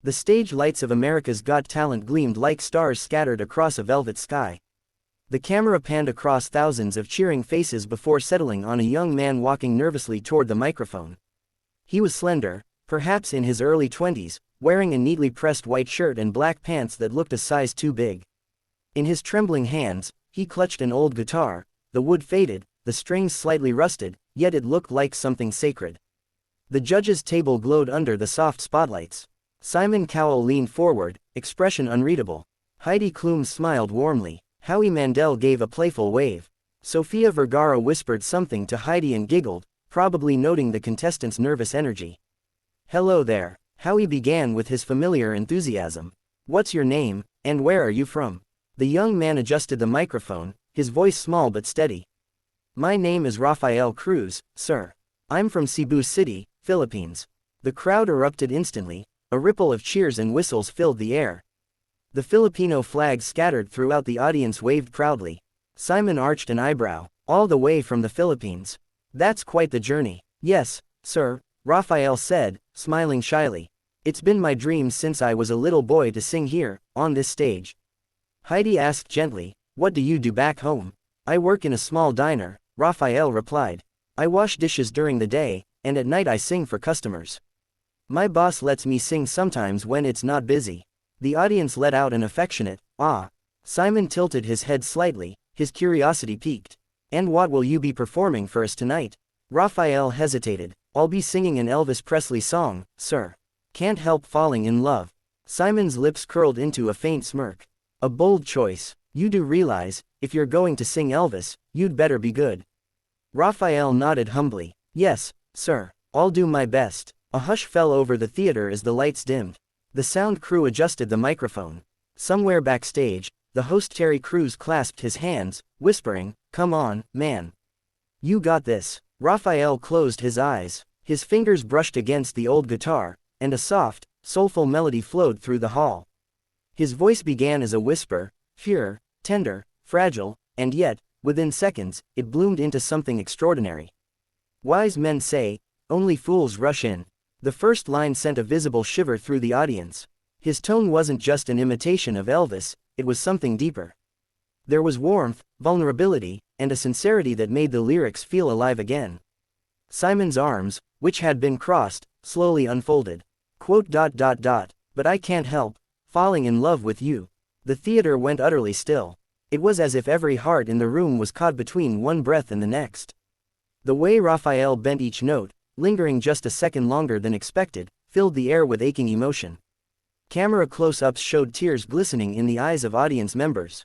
The stage lights of America's Got Talent gleamed like stars scattered across a velvet sky. The camera panned across thousands of cheering faces before settling on a young man walking nervously toward the microphone. He was slender, perhaps in his early 20s, wearing a neatly pressed white shirt and black pants that looked a size too big. In his trembling hands, he clutched an old guitar. The wood faded, the strings slightly rusted, yet it looked like something sacred. The judges' table glowed under the soft spotlights. Simon Cowell leaned forward, expression unreadable. Heidi Klum smiled warmly. Howie Mandel gave a playful wave. Sofia Vergara whispered something to Heidi and giggled, probably noting the contestants' nervous energy. "Hello there," Howie began with his familiar enthusiasm. "What's your name, and where are you from?" The young man adjusted the microphone, his voice small but steady. "My name is Rafael Cruz, sir. I'm from Cebu City, Philippines." The crowd erupted instantly. A ripple of cheers and whistles filled the air. The Filipino flag scattered throughout the audience waved proudly. Simon arched an eyebrow. "All the way from the Philippines. That's quite the journey." "Yes, sir," Rafael said, smiling shyly. "It's been my dream since I was a little boy to sing here, on this stage." Heidi asked gently, "What do you do back home?" "I work in a small diner," Rafael replied. "I wash dishes during the day, and at night I sing for customers. My boss lets me sing sometimes when it's not busy." The audience let out an affectionate, "Ah." Simon tilted his head slightly, his curiosity piqued. "And what will you be performing for us tonight?" Rafael hesitated. "I'll be singing an Elvis Presley song, sir. Can't help falling in love." Simon's lips curled into a faint smirk. "A bold choice. You do realize, if you're going to sing Elvis, you'd better be good." Rafael nodded humbly. "Yes, sir. I'll do my best." A hush fell over the theater as the lights dimmed. The sound crew adjusted the microphone. Somewhere backstage, the host Terry Crews clasped his hands, whispering, "Come on, man. You got this." Rafael closed his eyes. His fingers brushed against the old guitar, and a soft, soulful melody flowed through the hall. His voice began as a whisper, pure, tender, fragile, and yet, within seconds, it bloomed into something extraordinary. "Wise men say, only fools rush in." The first line sent a visible shiver through the audience. His tone wasn't just an imitation of Elvis, it was something deeper. There was warmth, vulnerability, and a sincerity that made the lyrics feel alive again. Simon's arms, which had been crossed, slowly unfolded. "But I can't help falling in love with you." The theater went utterly still. It was as if every heart in the room was caught between one breath and the next. The way Rafael bent each note, lingering just a second longer than expected, filled the air with aching emotion. Camera close-ups showed tears glistening in the eyes of audience members.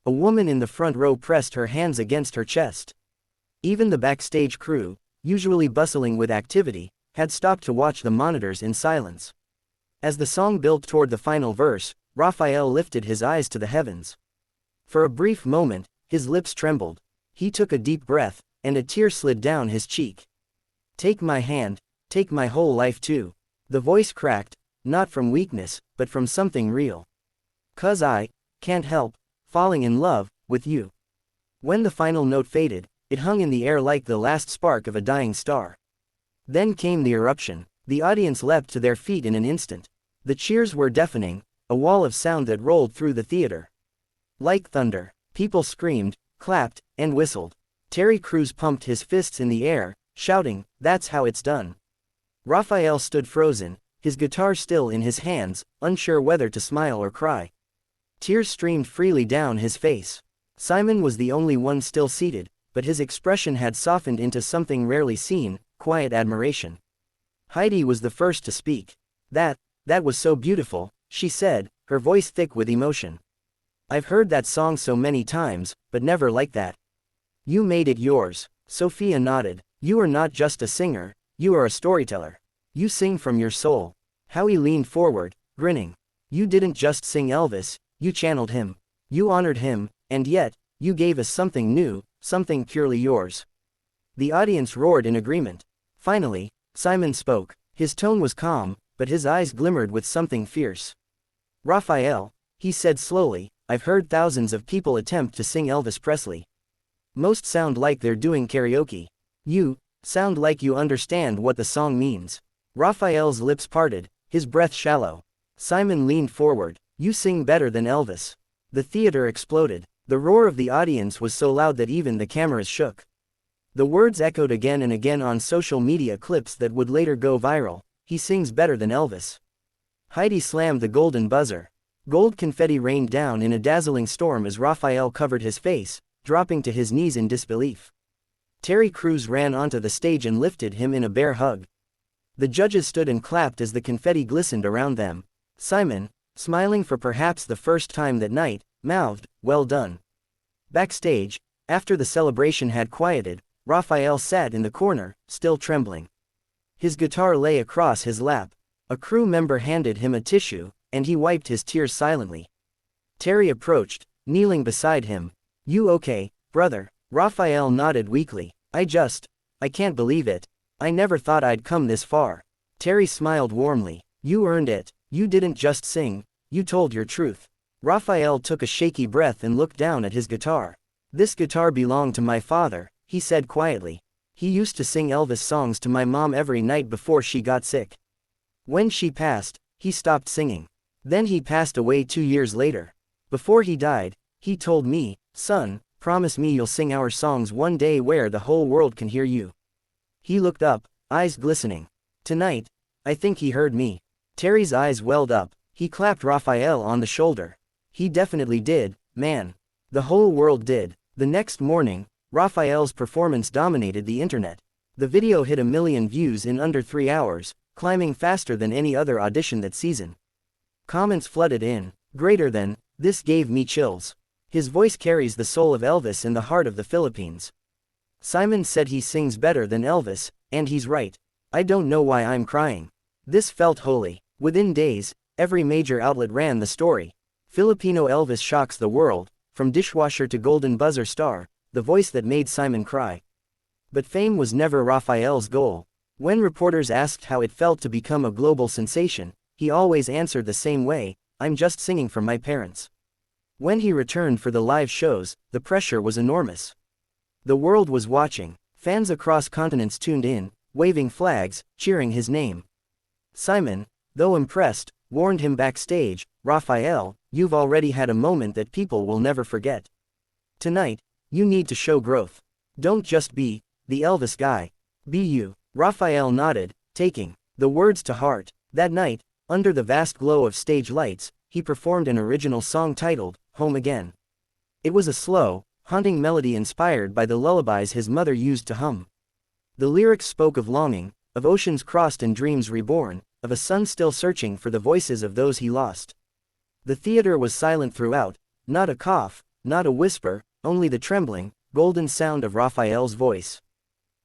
A woman in the front row pressed her hands against her chest. Even the backstage crew, usually bustling with activity, had stopped to watch the monitors in silence. As the song built toward the final verse, Rafael lifted his eyes to the heavens. For a brief moment, his lips trembled. He took a deep breath, and a tear slid down his cheek. "Take my hand, take my whole life too." The voice cracked, not from weakness, but from something real. "'Cause I can't help falling in love with you." When the final note faded, it hung in the air like the last spark of a dying star. Then came the eruption. The audience leapt to their feet in an instant. The cheers were deafening, a wall of sound that rolled through the theater. Like thunder, people screamed, clapped, and whistled. Terry Crews pumped his fists in the air, shouting, "That's how it's done." Rafael stood frozen, his guitar still in his hands, unsure whether to smile or cry. Tears streamed freely down his face. Simon was the only one still seated, but his expression had softened into something rarely seen, quiet admiration. Heidi was the first to speak. That was so beautiful," she said, her voice thick with emotion. "I've heard that song so many times, but never like that. You made it yours." Sophia nodded. "You are not just a singer, you are a storyteller. You sing from your soul." Howie leaned forward, grinning. "You didn't just sing Elvis, you channeled him. You honored him, and yet, you gave us something new, something purely yours." The audience roared in agreement. Finally, Simon spoke. His tone was calm, but his eyes glimmered with something fierce. "Rafael," he said slowly, "I've heard thousands of people attempt to sing Elvis Presley. Most sound like they're doing karaoke. You sound like you understand what the song means." Rafael's lips parted, his breath shallow. Simon leaned forward. You sing better than Elvis. The theater exploded. The roar of the audience was so loud that even the cameras shook. The words echoed again and again on social media clips that would later go viral. He sings better than Elvis. Heidi slammed the golden buzzer. Gold confetti rained down in a dazzling storm as Rafael covered his face, dropping to his knees in disbelief. Terry Crews ran onto the stage and lifted him in a bear hug. The judges stood and clapped as the confetti glistened around them. Simon, smiling for perhaps the first time that night, mouthed, "Well done." Backstage, after the celebration had quieted, Rafael sat in the corner, still trembling. His guitar lay across his lap. A crew member handed him a tissue, and he wiped his tears silently. Terry approached, kneeling beside him. "You okay, brother?" Rafael nodded weakly. I can't believe it. I never thought I'd come this far." Terry smiled warmly. "You earned it. You didn't just sing, you told your truth." Rafael took a shaky breath and looked down at his guitar. "This guitar belonged to my father," he said quietly. "He used to sing Elvis songs to my mom every night before she got sick. When she passed, he stopped singing. Then he passed away 2 years later. Before he died, he told me, 'Son, promise me you'll sing our songs one day where the whole world can hear you.'" He looked up, eyes glistening. "Tonight, I think he heard me." Terry's eyes welled up. He clapped Rafael on the shoulder. "He definitely did, man. The whole world did." The next morning, Rafael's performance dominated the internet. The video hit 1 million views in under 3 hours, climbing faster than any other audition that season. Comments flooded in. "Greater than, this gave me chills. His voice carries the soul of Elvis in the heart of the Philippines. Simon said he sings better than Elvis, and he's right. I don't know why I'm crying. This felt holy." Within days, every major outlet ran the story. Filipino Elvis shocks the world, from dishwasher to golden buzzer star, the voice that made Simon cry. But fame was never Rafael's goal. When reporters asked how it felt to become a global sensation, he always answered the same way, "I'm just singing for my parents." When he returned for the live shows, the pressure was enormous. The world was watching. Fans across continents tuned in, waving flags, cheering his name. Simon, though impressed, warned him backstage, "Rafael, you've already had a moment that people will never forget. Tonight, you need to show growth. Don't just be the Elvis guy. Be you." Rafael nodded, taking the words to heart. That night, under the vast glow of stage lights, he performed an original song titled, "Home Again." It was a slow, haunting melody inspired by the lullabies his mother used to hum. The lyrics spoke of longing, of oceans crossed and dreams reborn, of a son still searching for the voices of those he lost. The theater was silent throughout, not a cough, not a whisper, only the trembling, golden sound of Rafael's voice.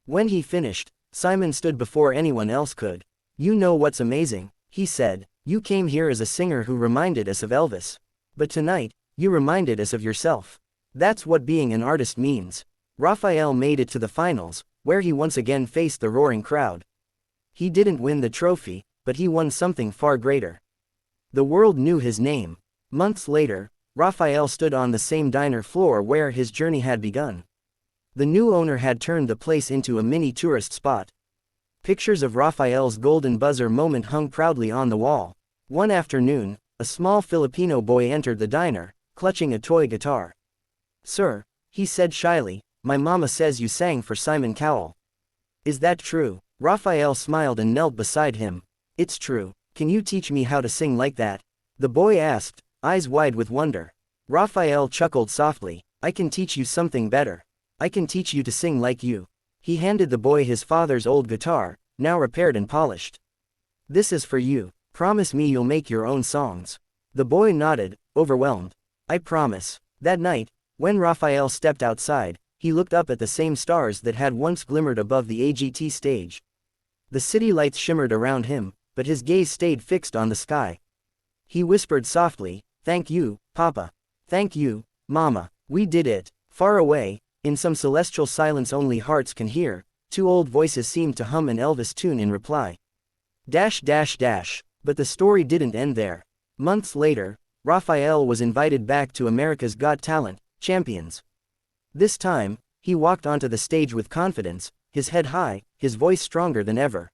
When he finished, Simon stood before anyone else could. "You know what's amazing," he said. "You came here as a singer who reminded us of Elvis. But tonight, you reminded us of yourself. That's what being an artist means." Rafael made it to the finals, where he once again faced the roaring crowd. He didn't win the trophy, but he won something far greater. The world knew his name. Months later, Rafael stood on the same diner floor where his journey had begun. The new owner had turned the place into a mini tourist spot. Pictures of Rafael's golden buzzer moment hung proudly on the wall. One afternoon, a small Filipino boy entered the diner, clutching a toy guitar. "Sir," he said shyly, "my mama says you sang for Simon Cowell. Is that true?" Rafael smiled and knelt beside him. "It's true. Can you teach me how to sing like that?" the boy asked, eyes wide with wonder. Rafael chuckled softly. "I can teach you something better. I can teach you to sing like you." He handed the boy his father's old guitar, now repaired and polished. "This is for you. Promise me you'll make your own songs." The boy nodded, overwhelmed. "I promise." That night, when Rafael stepped outside, he looked up at the same stars that had once glimmered above the AGT stage. The city lights shimmered around him, but his gaze stayed fixed on the sky. He whispered softly, "Thank you, Papa. Thank you, Mama. We did it." Far away, in some celestial silence only hearts can hear, 2 old voices seemed to hum an Elvis tune in reply. Dash dash dash. But the story didn't end there. Months later, Rafael was invited back to America's Got Talent, Champions. This time, he walked onto the stage with confidence, his head high, his voice stronger than ever.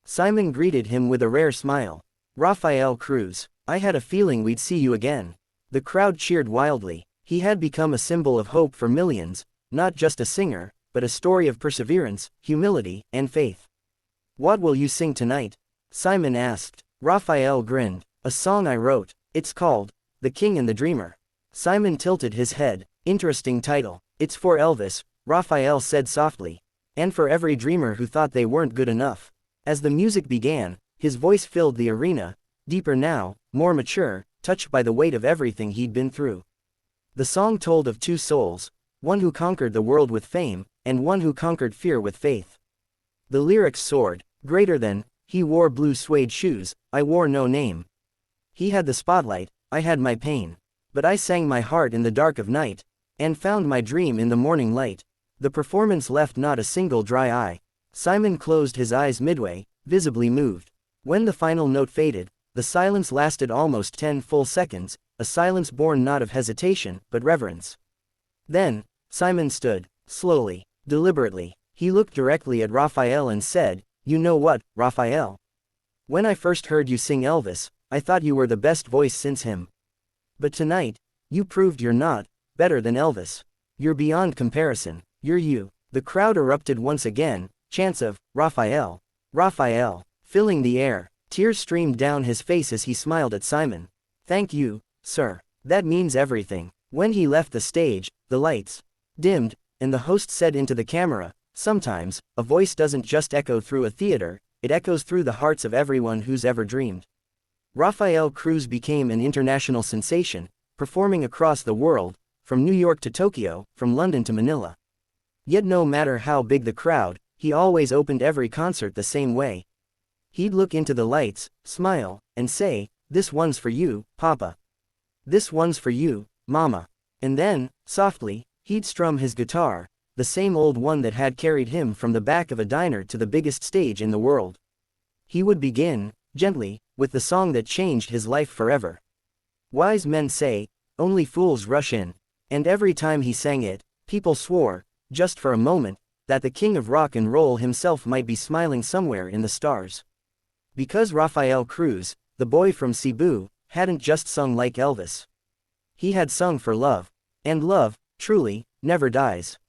Simon greeted him with a rare smile. Rafael Cruz. I had a feeling we'd see you again. The crowd cheered wildly. He had become a symbol of hope for millions, not just a singer, but a story of perseverance, humility, and faith. What will you sing tonight? Simon asked. Rafael grinned. A song I wrote. It's called, The King and the Dreamer. Simon tilted his head. Interesting title. It's for Elvis, Rafael said softly. And for every dreamer who thought they weren't good enough. As the music began, his voice filled the arena, deeper now, more mature, touched by the weight of everything he'd been through. The song told of two souls, one who conquered the world with fame, and one who conquered fear with faith. The lyrics soared, greater than, he wore blue suede shoes, I wore no name. He had the spotlight, I had my pain. But I sang my heart in the dark of night, and found my dream in the morning light. The performance left not a single dry eye. Simon closed his eyes midway, visibly moved. When the final note faded, the silence lasted almost 10 full seconds, a silence born not of hesitation, but reverence. Then, Simon stood, slowly, deliberately. He looked directly at Rafael and said, You know what, Rafael? When I first heard you sing Elvis, I thought you were the best voice since him. But tonight, you proved you're not better than Elvis. You're beyond comparison. You're you. The crowd erupted once again, chants of, Rafael, Rafael, filling the air. Tears streamed down his face as he smiled at Simon. Thank you, sir. That means everything. When he left the stage, the lights dimmed, and the host said into the camera, Sometimes, a voice doesn't just echo through a theater, it echoes through the hearts of everyone who's ever dreamed. Rafael Cruz became an international sensation, performing across the world, from New York to Tokyo, from London to Manila. Yet no matter how big the crowd, he always opened every concert the same way. He'd look into the lights, smile, and say, This one's for you, Papa. This one's for you, Mama. And then, softly, he'd strum his guitar, the same old one that had carried him from the back of a diner to the biggest stage in the world. He would begin, gently, with the song that changed his life forever. Wise men say, only fools rush in. And every time he sang it, people swore, just for a moment, that the king of rock and roll himself might be smiling somewhere in the stars. Because Rafael Cruz, the boy from Cebu, hadn't just sung like Elvis. He had sung for love. And love, truly, never dies.